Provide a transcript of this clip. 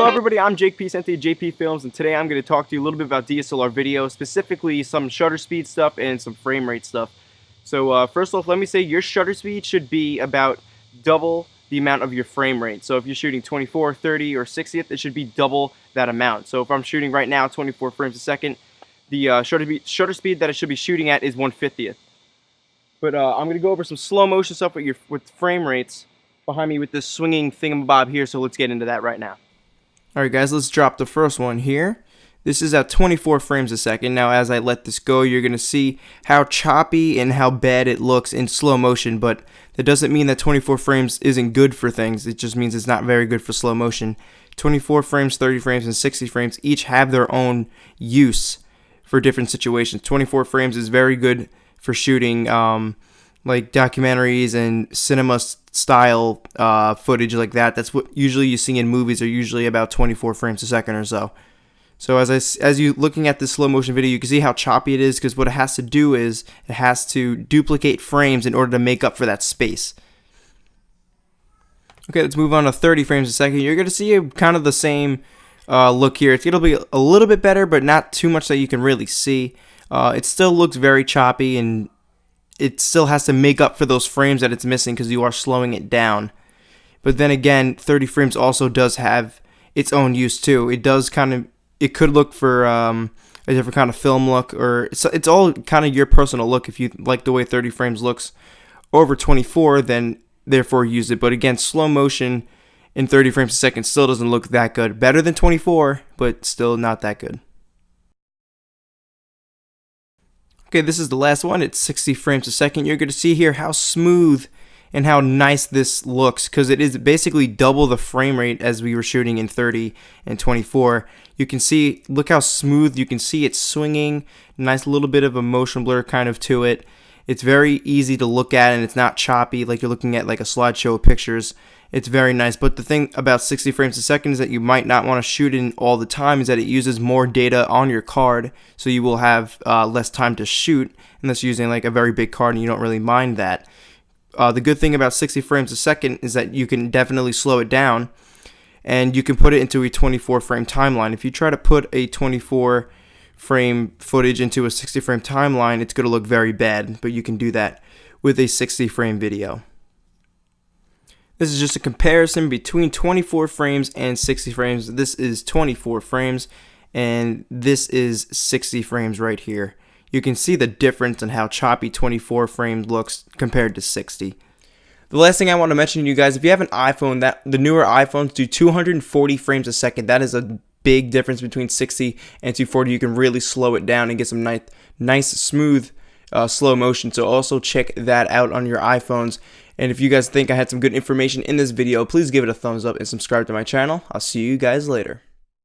Hello everybody, I'm Jake P. Sente of JP Films, and today I'm going to talk to you a little bit about DSLR video, specifically some shutter speed stuff and some frame rate stuff. So first off, let me say your shutter speed should be about double the amount of your frame rate. So if you're shooting 24, 30, or 60th, it should be double that amount. So if I'm shooting right now 24 frames a second, the shutter speed that I should be shooting at is 1/50th. But I'm going to go over some slow motion stuff with frame rates behind me with this swinging thingamabob here, so let's get into that right now. Alright guys, let's drop the first one here. This is at 24 frames a second. Now as I let this go, you're going to see how choppy and how bad it looks in slow motion, but that doesn't mean that 24 frames isn't good for things. It just means it's not very good for slow motion. 24 frames, 30 frames, and 60 frames each have their own use for different situations. 24 frames is very good for shooting like documentaries and cinema style footage like that. That's what usually you see in movies, are usually about 24 frames a second or so. So as you looking at this slow motion video, you can see how choppy it is, because what it has to do is it has to duplicate frames in order to make up for that space. Okay, let's move on to 30 frames a second. You're going to see kind of the same look here. It's going to be a little bit better, but not too much that you can really see. It still looks very choppy, and it still has to make up for those frames that it's missing because you are slowing it down. But then again, 30 frames also does have its own use too. It does it could look for a different kind of film look, or it's all kind of your personal look. If you like the way 30 frames looks over 24, then therefore use it. But again, slow motion in 30 frames a second still doesn't look that good. Better than 24, but still not that good. Okay, this is the last one. It's 60 frames a second. You're going to see here how smooth and how nice this looks, because it is basically double the frame rate as we were shooting in 30 and 24. You can see, look how smooth you can see it swinging. Nice little bit of a motion blur kind of to it. It's very easy to look at, and it's not choppy like you're looking at like a slideshow of pictures. It's very nice. But the thing about 60 frames a second is that you might not want to shoot in all the time, is that it uses more data on your card, so you will have less time to shoot unless you're using like a very big card and you don't really mind that. The good thing about 60 frames a second is that you can definitely slow it down, and you can put it into a 24 frame timeline. If you try to put a 24 frame footage into a 60 frame timeline, it's going to look very bad, but you can do that with a 60 frame video. This is just a comparison between 24 frames and 60 frames. This is 24 frames, and this is 60 frames right here. You can see the difference in how choppy 24 frames looks compared to 60. The last thing I want to mention to you guys, if you have an iPhone, the newer iPhones do 240 frames a second. That is a big difference between 60 and 240. You can really slow it down and get some nice smooth slow motion. So also check that out on your iPhones. And if you guys think I had some good information in this video, please give it a thumbs up and subscribe to my channel. I'll see you guys later.